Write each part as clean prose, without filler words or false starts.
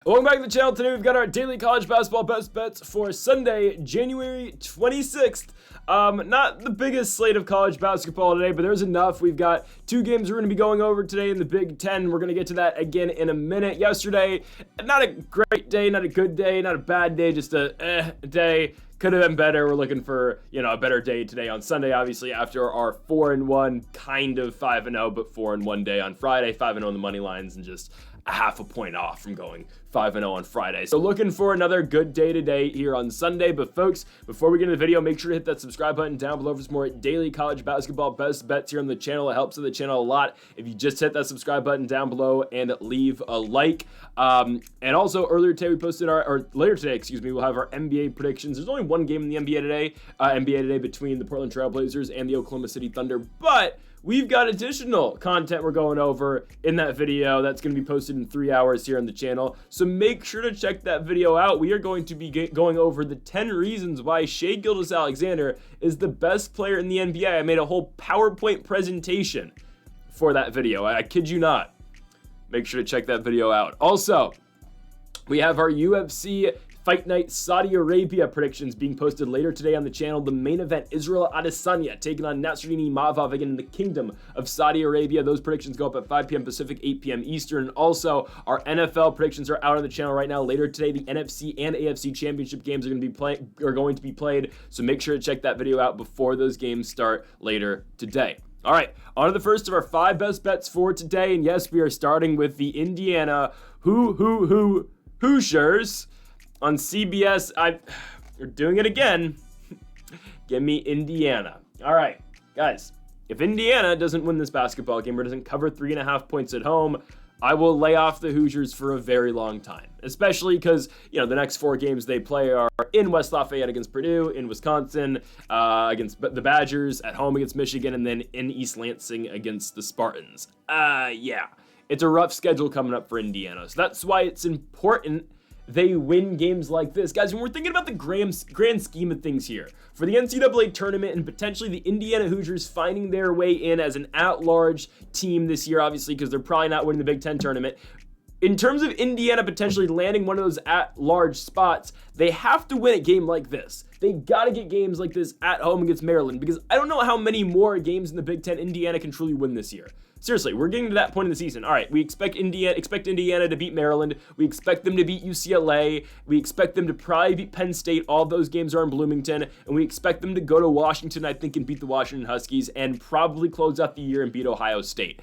Welcome back to the channel. Today we've got our daily college basketball best bets for Sunday, January 26th. Not the biggest slate of college basketball today, but there's enough. We've got two games we're going to be going over today in the Big Ten. We're going to get to that again in a minute. Yesterday, not a great day, not a good day, not a bad day, just a day. Could have been better. We're looking for, a better day today on Sunday, obviously, after our 4-1, kind of 5-0, but 4-1 day on Friday, 5-0 on the money lines, and just a half a point off from going 5-0 on Friday. So looking for another good day today here on Sunday. But folks, before we get into the video, make sure to hit that subscribe button down below for some more daily college basketball best bets here on the channel. It helps the channel a lot if you just hit that subscribe button down below and leave a like. And also earlier today we posted later today, we'll have our NBA predictions. There's only one game in the NBA today between the Portland Trail Blazers and the Oklahoma City Thunder, but we've got additional content we're going over in that video that's going to be posted in 3 hours here on the channel. So make sure to check that video out. We are going to be going over the 10 reasons why Shai Gilgeous-Alexander is the best player in the NBA. I made a whole PowerPoint presentation for that video. I kid you not. Make sure to check that video out. Also, we have our UFC Fight Night Saudi Arabia predictions being posted later today on the channel. The main event, Israel Adesanya taking on Nasruddin Imavov again in the Kingdom of Saudi Arabia. Those predictions go up at 5 p.m. Pacific, 8 p.m. Eastern. Also, our NFL predictions are out on the channel right now. Later today, the NFC and AFC championship games are going to be played. So make sure to check that video out before those games start later today. All right, on to the first of our 5 best bets for today. And yes, we are starting with the Indiana Hoosiers. On CBS, you're doing it again. Give me Indiana. All right, guys, if Indiana doesn't win this basketball game or doesn't cover 3.5 points at home, I will lay off the Hoosiers for a very long time, especially because, the next 4 games they play are in West Lafayette against Purdue, in Wisconsin against the Badgers, at home against Michigan, and then in East Lansing against the Spartans. Yeah, it's a rough schedule coming up for Indiana, so that's why it's important they win games like this. Guys, when we're thinking about the grand scheme of things here, for the NCAA tournament and potentially the Indiana Hoosiers finding their way in as an at-large team this year, obviously, because they're probably not winning the Big Ten tournament, in terms of Indiana potentially landing one of those at-large spots, they have to win a game like this. They got to get games like this at home against Maryland, because I don't know how many more games in the Big Ten Indiana can truly win this year. Seriously, we're getting to that point in the season. All right, we expect Indiana to beat Maryland. We expect them to beat UCLA. We expect them to probably beat Penn State. All of those games are in Bloomington. And we expect them to go to Washington, I think, and beat the Washington Huskies and probably close out the year and beat Ohio State.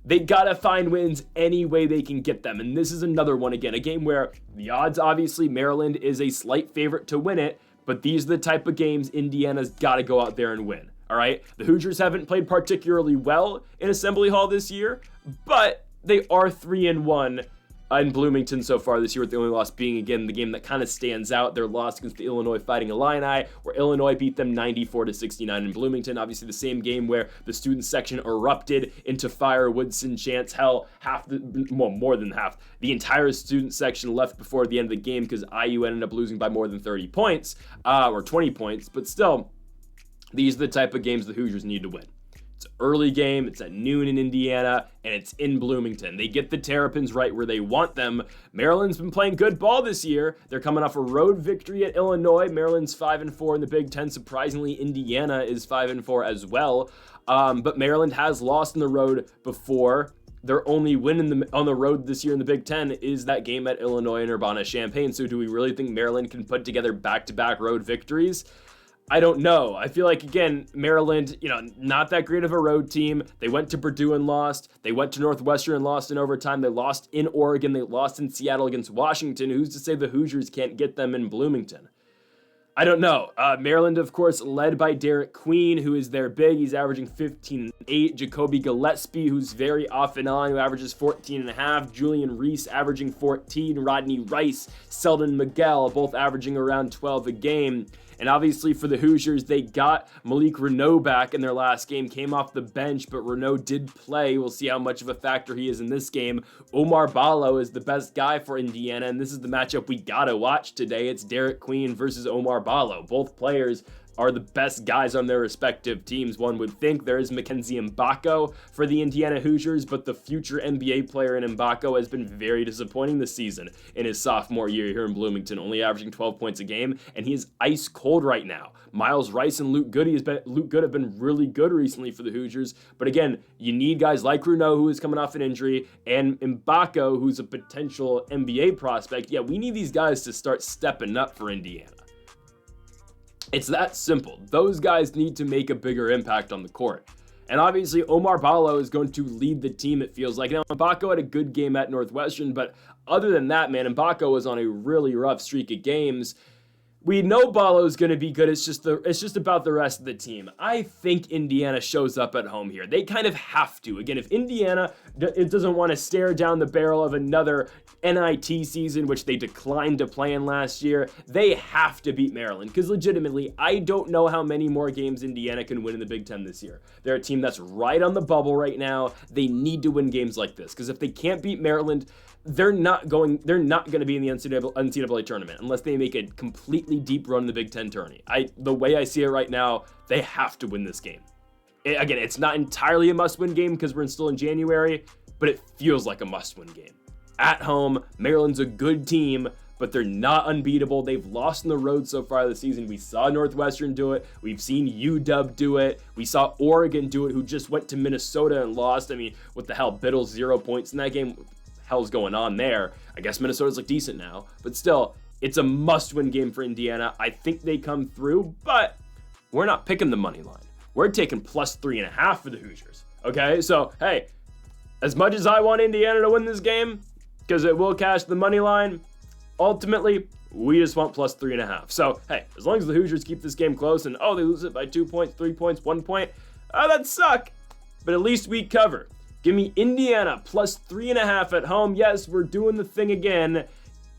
They gotta find wins any way they can get them. And this is another one, again, a game where the odds, obviously, Maryland is a slight favorite to win it, but these are the type of games Indiana's gotta go out there and win. All right, the Hoosiers haven't played particularly well in Assembly Hall this year, but they are 3-1 in Bloomington so far this year, with the only loss being, again, the game that kind of stands out, their loss against the Illinois Fighting Illini, where Illinois beat them 94-69 in Bloomington. Obviously, the same game where the student section erupted into fire, Woodson chants. Hell, more than half, the entire student section left before the end of the game because IU ended up losing by more than 30 points, or 20 points, but still, these are the type of games the Hoosiers need to win. It's an early game, it's at noon in Indiana, and it's in Bloomington. They get the Terrapins right where they want them. Maryland's been playing good ball this year. They're coming off a road victory at Illinois. Maryland's 5-4 in the Big Ten. Surprisingly, Indiana is 5-4 as well. But Maryland has lost on the road before. Their only win on the road this year in the Big Ten is that game at Illinois and Urbana-Champaign. So do we really think Maryland can put together back-to-back road victories? I don't know. I feel like, again, Maryland, not that great of a road team. They went to Purdue and lost. They went to Northwestern and lost in overtime. They lost in Oregon. They lost in Seattle against Washington. Who's to say the Hoosiers can't get them in Bloomington? I don't know. Maryland, of course, led by Derek Queen, who is their big. He's averaging 15-8. Jacoby Gillespie, who's very off and on, who averages 14.5. Julian Reese averaging 14. Rodney Rice, Selden Miguel, both averaging around 12 a game. And obviously for the Hoosiers, they got Malik Renaud back in their last game, came off the bench, but Renaud did play. We'll see how much of a factor he is in this game. Omar Ballo is the best guy for Indiana, and this is the matchup we gotta watch today. It's Derek Queen versus Omar Ballo. Both players are the best guys on their respective teams, one would think. There is Mackenzie Mbako for the Indiana Hoosiers, but the future NBA player in Mbako has been very disappointing this season in his sophomore year here in Bloomington, only averaging 12 points a game, and he is ice cold right now. Miles Rice and Luke Good have been really good recently for the Hoosiers, but again, you need guys like Greedo, who is coming off an injury, and Mbako, who's a potential NBA prospect. Yeah, we need these guys to start stepping up for Indiana. It's that simple. Those guys need to make a bigger impact on the court. And obviously, Omar Ballo is going to lead the team, it feels like. Now, Mbako had a good game at Northwestern, but other than that, man, Mbako was on a really rough streak of games. We know Ballo's going to be good. It's just about the rest of the team. I think Indiana shows up at home here. They kind of have to. Again, if Indiana doesn't want to stare down the barrel of another NIT season, which they declined to play in last year, they have to beat Maryland. Because legitimately, I don't know how many more games Indiana can win in the Big Ten this year. They're a team that's right on the bubble right now. They need to win games like this. Because if they can't beat Maryland, they're not going to be in the NCAA tournament unless they make a completely deep run in the Big Ten tourney. The way I see it right now, they have to win this game. Again, it's not entirely a must-win game because we're still in January, but it feels like a must-win game. At home, Maryland's a good team, but they're not unbeatable. They've lost on the road so far this season. We saw Northwestern do it. We've seen UW do it. We saw Oregon do it, who just went to Minnesota and lost. I mean, what the hell? Biddle's 0 points in that game. Hell's going on there. I guess Minnesota's look decent now, but still, it's a must-win game for Indiana. I think they come through, but we're not picking the money line. We're taking plus 3.5 for the Hoosiers. Okay, so hey, as much as I want Indiana to win this game, because it will cash the money line, ultimately, we just want plus 3.5. So hey, as long as the Hoosiers keep this game close and they lose it by 2 points, 3 points, 1 point, that'd suck, but at least we cover. Give me Indiana plus 3.5 at home. Yes, we're doing the thing again.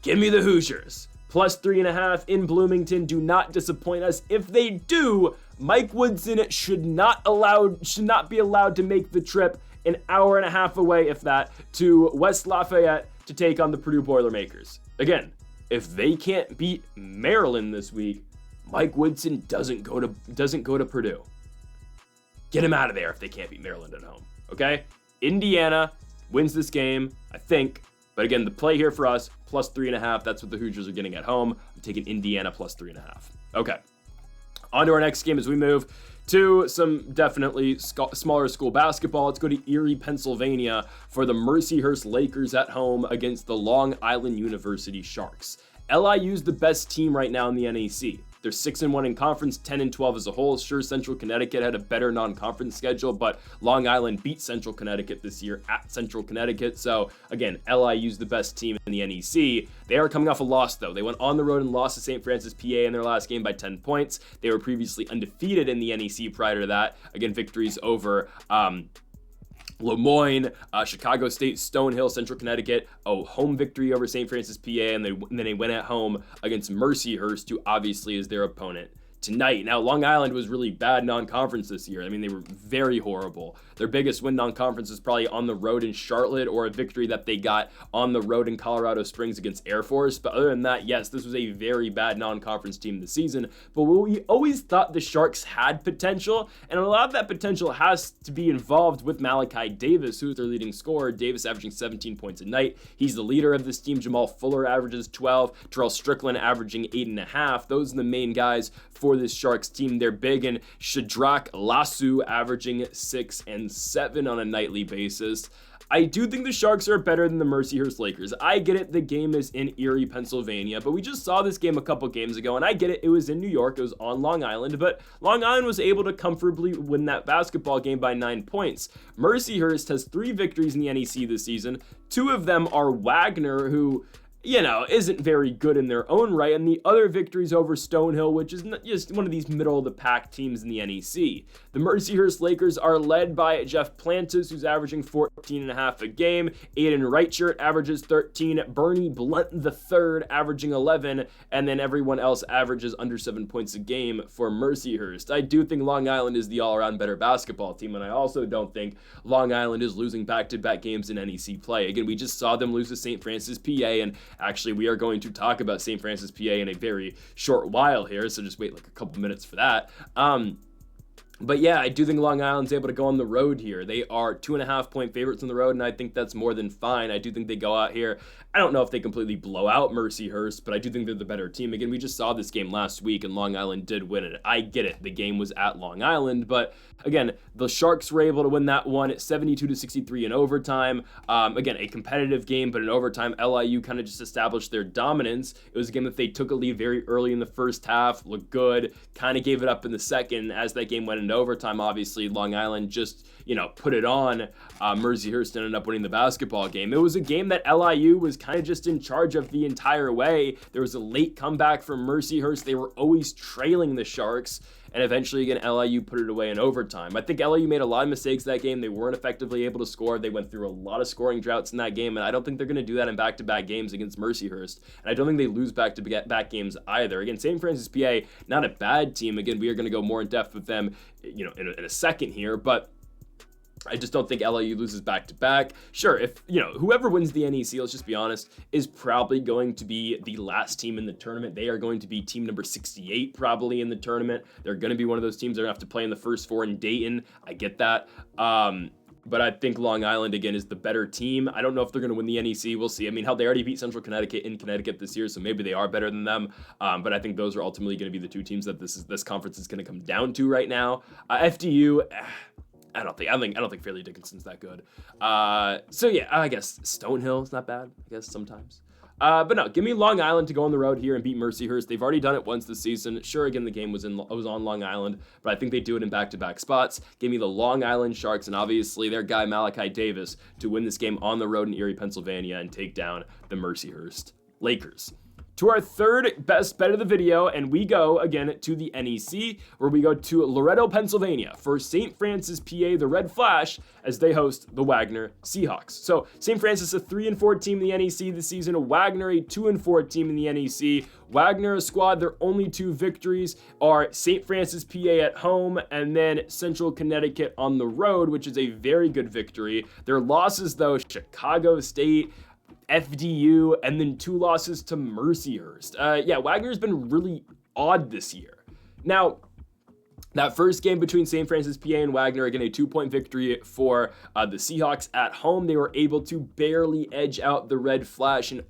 Give me the Hoosiers. Plus 3.5 in Bloomington. Do not disappoint us. If they do, Mike Woodson should not be allowed to make the trip an hour and a half away, if that, to West Lafayette to take on the Purdue Boilermakers. Again, if they can't beat Maryland this week, Mike Woodson doesn't go to Purdue. Get him out of there if they can't beat Maryland at home. Okay? Indiana wins this game, I think. But again, the play here for us, plus 3.5. That's what the Hoosiers are getting at home. I'm taking Indiana plus 3.5. Okay. On to our next game as we move to some definitely smaller school basketball. Let's go to Erie, Pennsylvania for the Mercyhurst Lakers at home against the Long Island University Sharks. LIU's the best team right now in the NEC. They're 6-1 in conference, 10-12 as a whole. Sure, Central Connecticut had a better non-conference schedule, but Long Island beat Central Connecticut this year at Central Connecticut. So again, LIU's the best team in the NEC. They are coming off a loss though. They went on the road and lost to St. Francis, PA in their last game by 10 points. They were previously undefeated in the NEC prior to that. Again, victories over Lemoyne, Chicago State, Stonehill, Central Connecticut, home victory over St. Francis, PA, and then they went at home against Mercyhurst, who obviously is their opponent tonight. Now, Long Island was really bad non-conference this year. I mean, they were very horrible. Their biggest win non-conference is probably on the road in Charlotte or a victory that they got on the road in Colorado Springs against Air Force. But other than that, yes, this was a very bad non-conference team this season. But we always thought the Sharks had potential, and a lot of that potential has to be involved with Malachi Davis, who's their leading scorer. Davis averaging 17 points a night. He's the leader of this team. Jamal Fuller averages 12. Terrell Strickland averaging 8.5. Those are the main guys for this Sharks team. They're big, and Shadrach Lasso averaging 6 and 7 on a nightly basis. I do think the Sharks are better than the Mercyhurst Lakers. I get it, the game is in Erie, Pennsylvania, but we just saw this game a couple games ago, and I get it, it was in New York, it was on Long Island, but Long Island was able to comfortably win that basketball game by 9 points. Mercyhurst has 3 victories in the NEC this season. 2 of them are Wagner, who isn't very good in their own right, and the other victories over Stonehill, which is just one of these middle-of-the-pack teams in the NEC. The Mercyhurst Lakers are led by Jeff Plantis, who's averaging 14.5 a game. Aiden Rightshirt averages 13. Bernie Blunt III averaging 11, and then everyone else averages under 7 points a game for Mercyhurst. I do think Long Island is the all-around better basketball team, and I also don't think Long Island is losing back-to-back games in NEC play. Again, we just saw them lose to St. Francis, PA, and Actually, we are going to talk about St. Francis, PA in a very short while here, so just wait like a couple minutes for that. But yeah, I do think Long Island's able to go on the road here. They are 2.5-point favorites on the road, and I think that's more than fine. I do think they go out here. I don't know if they completely blow out Mercyhurst, but I do think they're the better team. Again, we just saw this game last week, and Long Island did win it. I get it. The game was at Long Island, but again, the Sharks were able to win that one at 72-63 in overtime. Again, a competitive game, but in overtime, LIU kind of just established their dominance. It was a game that they took a lead very early in the first half, looked good, kind of gave it up in the second. As that game went into overtime, obviously, Long Island just, put it on. Mercyhurst ended up winning the basketball game. It was a game that LIU was kind of just in charge of the entire way. There was a late comeback from Mercyhurst. They were always trailing the Sharks, and eventually, again, LIU put it away in overtime. I think LIU made a lot of mistakes that game. They weren't effectively able to score. They went through a lot of scoring droughts in that game, and I don't think they're going to do that in back-to-back games against Mercyhurst. And I don't think they lose back-to-back games either. Again, St. Francis, PA, not a bad team. Again, we are going to go more in depth with them, in a second here, but I just don't think LIU loses back-to-back. Sure, if, whoever wins the NEC, let's just be honest, is probably going to be the last team in the tournament. They are going to be team number 68 probably in the tournament. They're going to be one of those teams that are going to have to play in the first four in Dayton. I get that. But I think Long Island, again, is the better team. I don't know if they're going to win the NEC. We'll see. I mean, hell, they already beat Central Connecticut in Connecticut this year, so maybe they are better than them. But I think those are ultimately going to be the two teams that this conference is going to come down to right now. FDU... I don't think Fairleigh Dickinson's that good. So yeah, I guess Stonehill's not bad, I guess sometimes. But no, give me Long Island to go on the road here and beat Mercyhurst. They've already done it once this season. Sure, again, the game was on Long Island, but I think they do it in back-to-back spots. Give me the Long Island Sharks and obviously their guy Malachi Davis to win this game on the road in Erie, Pennsylvania and take down the Mercyhurst Lakers. To our third best bet of the video, and we go again to the NEC, where we go to Loretto, Pennsylvania for St. Francis, PA, the Red Flash, as they host the Wagner Seahawks. So St. Francis, a 3-4 team in the NEC this season, Wagner, a 2-4 team in the NEC. Wagner, a squad, their only two victories are St. Francis, PA at home, and then Central Connecticut on the road, which is a very good victory. Their losses, though, Chicago State, FDU, and then 2 losses to Mercyhurst. Wagner's been really odd this year. Now, that first game between St. Francis, PA and Wagner, again, a 2-point victory for the Seahawks at home. They were able to barely edge out the Red Flash in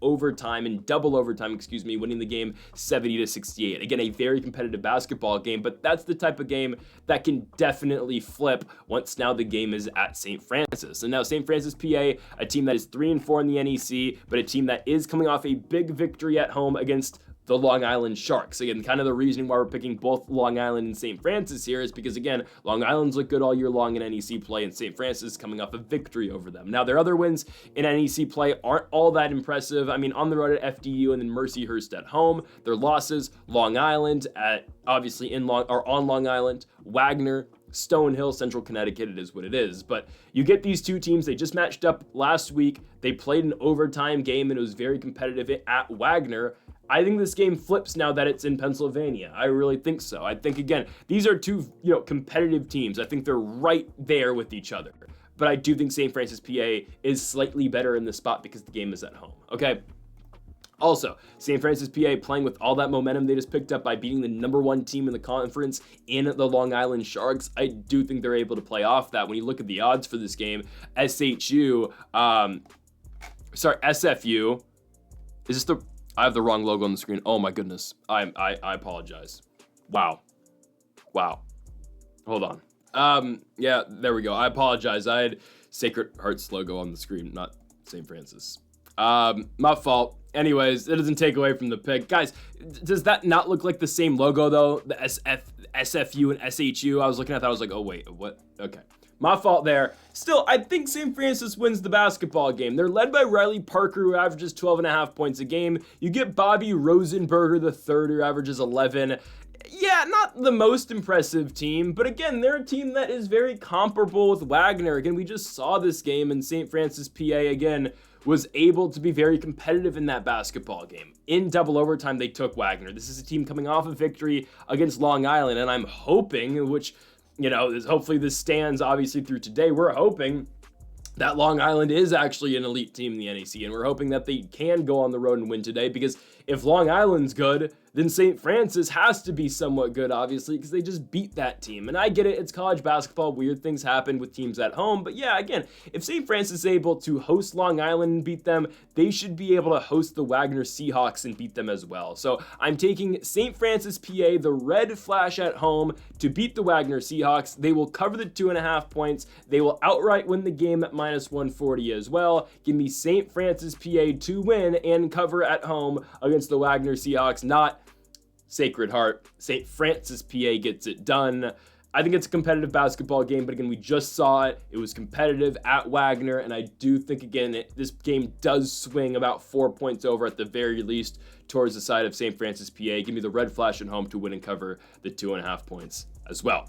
double overtime, winning the game 70-68. Again, a very competitive basketball game, but that's the type of game that can definitely flip once now the game is at St. Francis. And now St. Francis, PA, a team that is 3-4 in the NEC, but a team that is coming off a big victory at home against the Long Island Sharks. Again, kind of the reason why we're picking both Long Island and St. Francis here is because, again, Long Island's look good all year long in NEC play, and St. Francis coming off a victory over them. Now, their other wins in NEC play aren't all that impressive. I mean, on the road at FDU and then Mercyhurst at home. Their losses, Long Island on Long Island, Wagner, Stonehill, Central Connecticut, it is what it is. But you get these two teams, they just matched up last week. They played an overtime game, and it was very competitive at Wagner. I think this game flips now that it's in Pennsylvania. I really think so. I think, again, these are two, competitive teams. I think they're right there with each other. But I do think St. Francis, PA is slightly better in this spot because the game is at home. Okay. Also, St. Francis, PA playing with all that momentum they just picked up by beating the number 1 team in the conference in the Long Island Sharks. I do think they're able to play off that. When you look at the odds for this game, SFU, is this I have the wrong logo on the screen. Oh my goodness. I apologize. Wow. Hold on. Yeah, there we go. I apologize. I had Sacred Hearts logo on the screen, not St. Francis. My fault. Anyways, it doesn't take away from the pick. Guys, does that not look like the same logo though? The SFU and SHU. I was looking at that. I was like, oh wait, what? Okay. My fault there. Still, I think St. Francis wins the basketball game. They're led by Riley Parker, who averages 12.5 points a game. You get Bobby Rosenberger III, who averages 11. Yeah, not the most impressive team, but again, they're a team that is very comparable with Wagner. Again, we just saw this game, and St. Francis, PA, again, was able to be very competitive in that basketball game. In double overtime, they took Wagner. This is a team coming off a victory against Long Island, and I'm hoping, hopefully this stands obviously through today. We're hoping that Long Island is actually an elite team in the NEC, and we're hoping that they can go on the road and win today, because if Long Island's good, then St. Francis has to be somewhat good, obviously, because they just beat that team. And I get it, it's college basketball, weird things happen with teams at home, but yeah, again, if St. Francis is able to host Long Island and beat them, they should be able to host the Wagner Seahawks and beat them as well. So I'm taking St. Francis, PA, the Red Flash at home to beat the Wagner Seahawks. They will cover the 2.5 points. They will outright win the game at -140 as well. Give me St. Francis, PA to win and cover at home against the Wagner Seahawks, not Sacred Heart. St. Francis, PA gets it done. I think it's a competitive basketball game, but again, we just saw it. It was competitive at Wagner, and I do think, again, this game does swing about 4 points over at the very least towards the side of St. Francis, PA. Give me the Red Flash at home to win and cover the 2.5 points as well.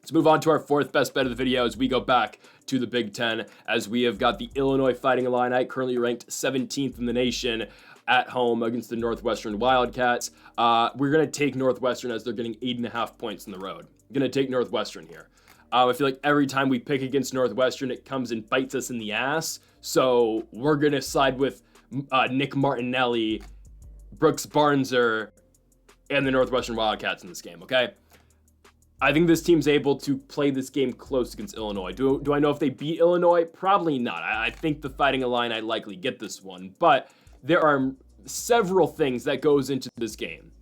Let's move on to our fourth best bet of the video as we go back to the Big Ten, as we have got the Illinois Fighting Illini, currently ranked 17th in the nation, at home against the Northwestern Wildcats. We're going to take Northwestern as they're getting 8.5 points in the road. Going to take Northwestern here. I feel like every time we pick against Northwestern, it comes and bites us in the ass. So we're going to side with Nick Martinelli, Brooks Barnser, and the Northwestern Wildcats in this game, okay? I think this team's able to play this game close against Illinois. Do I know if they beat Illinois? Probably not. I think the Fighting Illini likely get this one, but there are several things that goes into this game.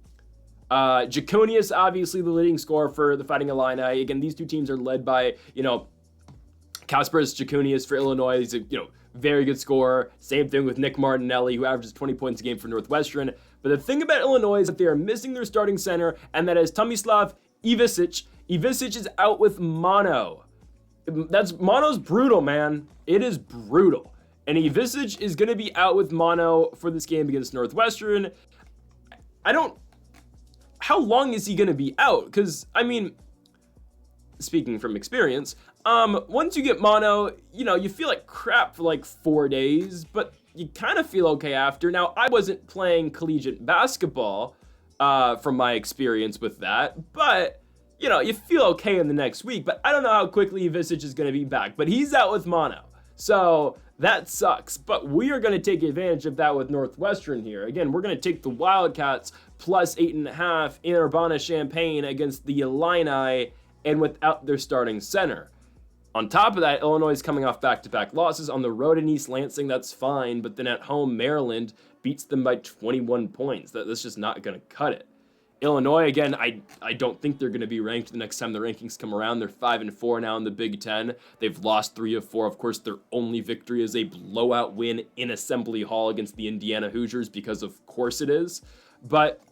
Jaconius, obviously the leading scorer for the Fighting Illini. Again, these two teams are led by, Kasparas Jaconius for Illinois. He's a, very good scorer. Same thing with Nick Martinelli, who averages 20 points a game for Northwestern. But the thing about Illinois is that they are missing their starting center, and that is Tomislav Ivisic. Ivisic is out with mono. Mono's brutal, man. It is brutal. And Ivisic is going to be out with mono for this game against Northwestern. How long is he going to be out? Because, speaking from experience, once you get mono, you feel like crap for like 4 days, but you kind of feel okay after. Now, I wasn't playing collegiate basketball from my experience with that, but, you feel okay in the next week. But I don't know how quickly Ivisic is going to be back, but he's out with mono. So that sucks, but we are going to take advantage of that with Northwestern here. Again, we're going to take the Wildcats plus 8.5 in Urbana-Champaign against the Illini, and without their starting center. On top of that, Illinois is coming off back-to-back losses. On the road in East Lansing, that's fine, but then at home, Maryland beats them by 21 points. That's just not going to cut it. Illinois, again, I don't think they're going to be ranked the next time the rankings come around. They're 5-4 now in the Big Ten. They've lost 3 of 4. Of course, their only victory is a blowout win in Assembly Hall against the Indiana Hoosiers, because of course it is. But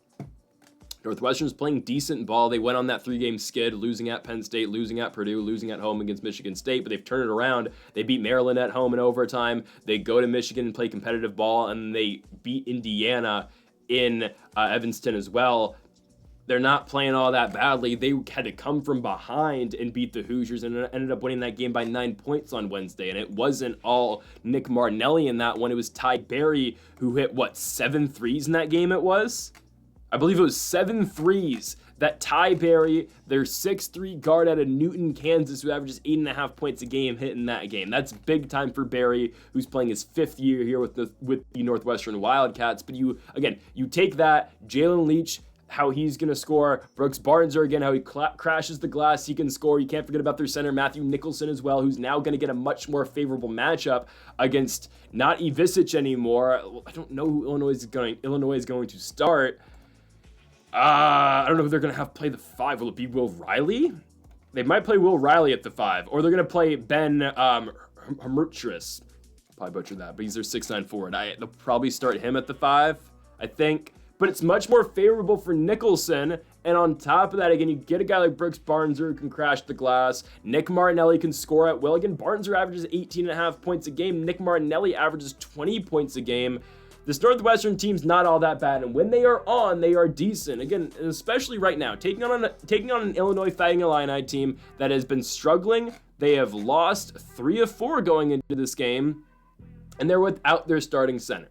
Northwestern's playing decent ball. They went on that 3-game skid, losing at Penn State, losing at Purdue, losing at home against Michigan State, but they've turned it around. They beat Maryland at home in overtime. They go to Michigan and play competitive ball, and they beat Indiana in Evanston as well. They're not playing all that badly. They had to come from behind and beat the Hoosiers, and ended up winning that game by 9 points on Wednesday. And it wasn't all Nick Martinelli in that one. It was Ty Berry who hit, 7 threes in that game it was? I believe it was 7 threes that Ty Berry, their 6'3" guard out of Newton, Kansas, who averages 8.5 points a game, hit in that game. That's big time for Berry, who's playing his 5th year here with the Northwestern Wildcats. But you take that, Jalen Leach, how he's going to score. Brooks Barnser, again, how he crashes the glass, he can score. You can't forget about their center, Matthew Nicholson, as well, who's now going to get a much more favorable matchup against not Ivisic anymore. I don't know who Illinois is going to start. I don't know who they're going to have play the 5. Will it be Will Riley? They might play Will Riley at the 5, or they're going to play Ben Hermertris. Probably butchered that, but he's their 6'9" forward. They'll probably start him at the 5, I think. But it's much more favorable for Nicholson. And on top of that, again, you get a guy like Brooks Barnser who can crash the glass. Nick Martinelli can score at will. Again, Barnser averages 18.5 points a game. Nick Martinelli averages 20 points a game. This Northwestern team's not all that bad, and when they are on, they are decent. Again, and especially right now, taking on an Illinois Fighting Illini team that has been struggling. They have lost 3 of 4 going into this game, and they're without their starting center.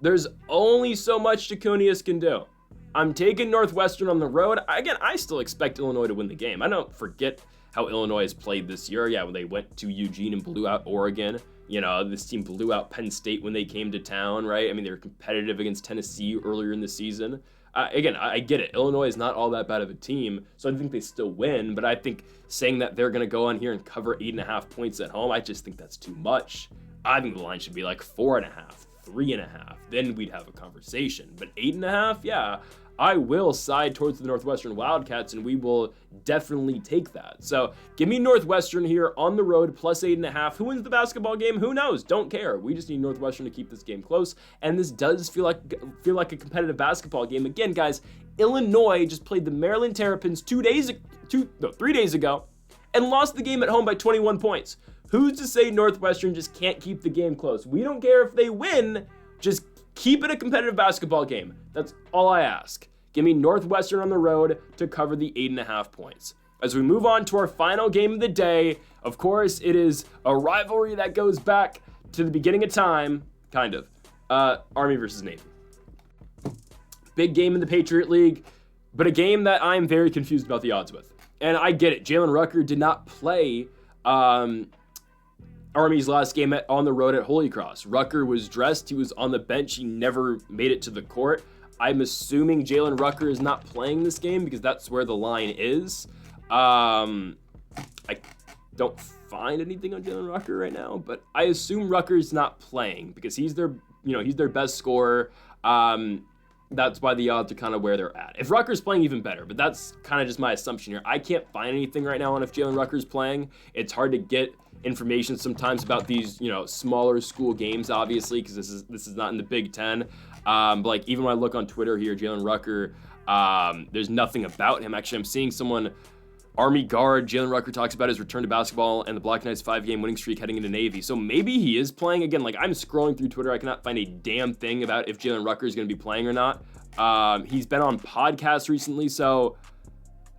There's only so much Jaconius can do. I'm taking Northwestern on the road. Again, I still expect Illinois to win the game. I don't forget how Illinois has played this year. Yeah, when they went to Eugene and blew out Oregon. This team blew out Penn State when they came to town, right? I mean, they were competitive against Tennessee earlier in the season. Again, I get it. Illinois is not all that bad of a team, so I think they still win. But I think saying that they're going to go on here and cover 8.5 points at home, I just think that's too much. I think the line should be like 4.5, 3.5. Then we'd have a conversation. But 8.5, yeah, I will side towards the Northwestern Wildcats, and we will definitely take that. So give me Northwestern here on the road, plus 8.5. Who wins the basketball game? Who knows? Don't care. We just need Northwestern to keep this game close, and this does feel like a competitive basketball game. Again, guys, Illinois just played the Maryland Terrapins 3 days ago, and lost the game at home by 21 points. Who's to say Northwestern just can't keep the game close? We don't care if they win, just keep it a competitive basketball game. That's all I ask. Give me Northwestern on the road to cover the 8.5 points. As we move on to our final game of the day, of course, it is a rivalry that goes back to the beginning of time, kind of. Army versus Navy. Big game in the Patriot League, but a game that I'm very confused about the odds with. And I get it. Jalen Rucker did not play Army's last game on the road at Holy Cross. Rucker was dressed. He was on the bench. He never made it to the court. I'm assuming Jalen Rucker is not playing this game because that's where the line is. I don't find anything on Jalen Rucker right now, but I assume Rucker's not playing because he's their best scorer. That's why the odds are kind of where they're at. If Rucker's playing, even better, but that's kind of just my assumption here. I can't find anything right now on if Jalen Rucker's playing. It's hard to get information sometimes about these, smaller school games, obviously, because this is not in the Big Ten. But like even when I look on Twitter here, Jalen Rucker, there's nothing about him. Actually, I'm seeing someone, Army guard Jalen Rucker, talks about his return to basketball and the Black Knights' 5-game winning streak heading into Navy. So maybe he is playing again. Like I'm scrolling through Twitter, I cannot find a damn thing about if Jalen Rucker is going to be playing or not. He's been on podcasts recently, so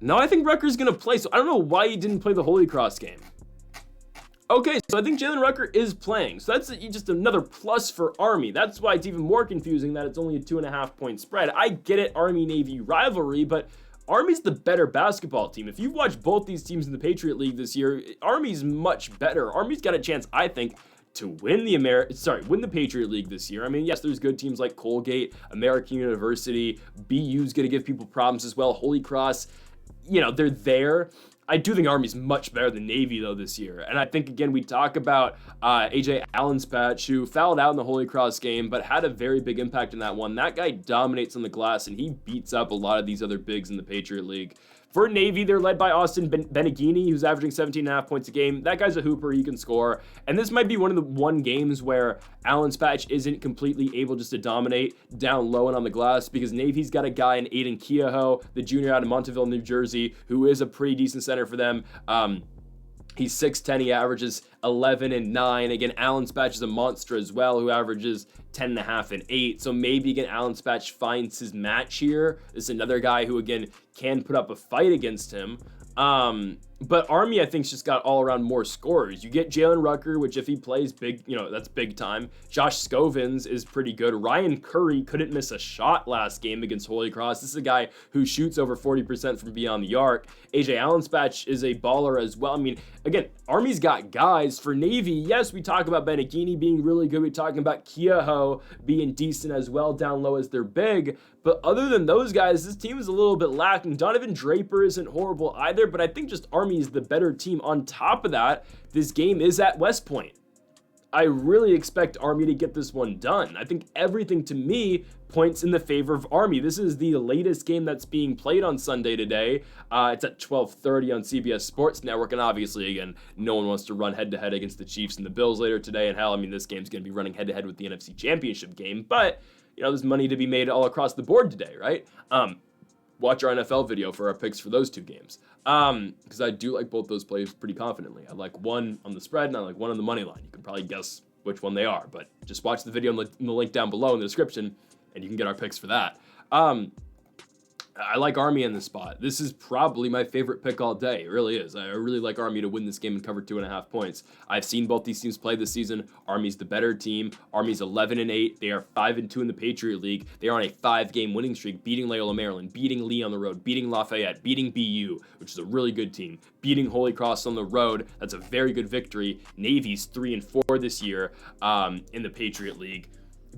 no, I think Rucker's going to play. So I don't know why he didn't play the Holy Cross game. Okay, so I think Jalen Rucker is playing. So that's just another plus for Army. That's why it's even more confusing that it's only a 2.5 point spread. I get it, Army-Navy rivalry, but Army's the better basketball team. If you've watched both these teams in the Patriot League this year, Army's much better. Army's got a chance, I think, to win the Patriot League this year. I mean, yes, there's good teams like Colgate, American University, BU's going to give people problems as well. Holy Cross, they're there. I do think Army's much better than Navy, though, this year. And I think, again, we talk about AJ Allenspatch, who fouled out in the Holy Cross game, but had a very big impact in that one. That guy dominates on the glass, and he beats up a lot of these other bigs in the Patriot League. For Navy, they're led by Austin Benigini, who's averaging 17.5 points a game. That guy's a hooper. He can score. And this might be one of the games where Allenspatch isn't completely able just to dominate down low and on the glass because Navy's got a guy in Aiden Kehoe, the junior out of Montville, New Jersey, who is a pretty decent center for them. He's 6'10", he averages 11 and 9. Again, Allenspatch is a monster as well, who averages 10.5 and 8. So maybe, again, Allenspatch finds his match here. This is another guy who, again, can put up a fight against him. But Army, I think, has just got all around more scorers. You get Jalen Rucker, which if he plays big, that's big time. Josh Scovins is pretty good. Ryan Curry couldn't miss a shot last game against Holy Cross. This is a guy who shoots over 40% from beyond the arc. AJ Allenspatch is a baller as well. I mean, again, Army's got guys. For Navy, yes, we talk about Benigini being really good. We're talking about Kehoe being decent as well down low as they're big. But other than those guys, this team is a little bit lacking. Donovan Draper isn't horrible either, but I think just Army is the better team. On top of that, this game is at West Point. I really expect Army to get this one done. I think everything to me points in the favor of Army. This is the latest game that's being played on Sunday today. It's at 12:30 on CBS Sports Network, and obviously, again, no one wants to run head-to-head against the Chiefs and the Bills later today, and hell, I mean, this game's going to be running head-to-head with the NFC Championship game, but there's money to be made all across the board today, right? Watch our NFL video for our picks for those two games. Because I do like both those plays pretty confidently. I like one on the spread and I like one on the money line. You can probably guess which one they are, but just watch the video in the link down below in the description and you can get our picks for that. I like Army in this spot. This is probably my favorite pick all day. It really is. I really like Army to win this game and cover 2.5 points. I've seen both these teams play this season. Army's the better team. Army's 11-8. They are 5-2 in the Patriot League. They are on a 5-game winning streak, beating Loyola Maryland, beating Lee on the road, beating Lafayette, beating BU, which is a really good team, beating Holy Cross on the road. That's a very good victory. Navy's 3-4 this year in the Patriot League.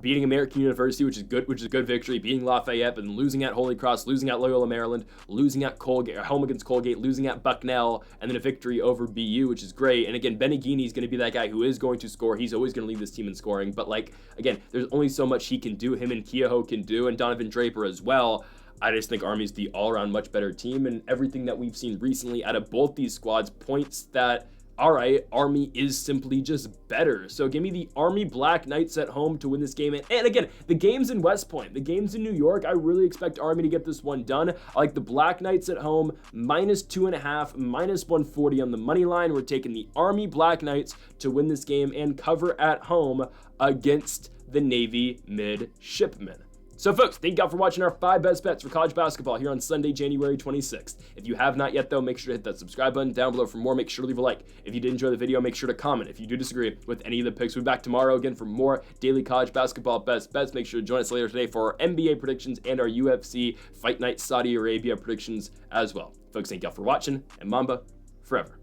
Beating American University, which is a good victory, beating Lafayette, but then losing at Holy Cross, losing at Loyola Maryland, losing at Colgate, home against Colgate, losing at Bucknell, and then a victory over BU, which is great. And again, Beneghini is going to be that guy who is going to score. He's always going to lead this team in scoring, but like, again, there's only so much he can do, him and Kehoe can do, and Donovan Draper as well. I just think Army's the all-around much better team, and everything that we've seen recently out of both these squads points that, all right, Army is simply just better. So give me the Army Black Knights at home to win this game. And again, the game's in West Point. The game's in New York. I really expect Army to get this one done. I like the Black Knights at home, -2.5, -140 on the money line. We're taking the Army Black Knights to win this game and cover at home against the Navy Midshipmen. So folks, thank y'all for watching our 5 best bets for college basketball here on Sunday, January 26th. If you have not yet though, make sure to hit that subscribe button down below for more. Make sure to leave a like. If you did enjoy the video, make sure to comment. If you do disagree with any of the picks, we'll be back tomorrow again for more daily college basketball best bets. Make sure to join us later today for our NBA predictions and our UFC Fight Night Saudi Arabia predictions as well. Folks, thank y'all for watching, and Mamba forever.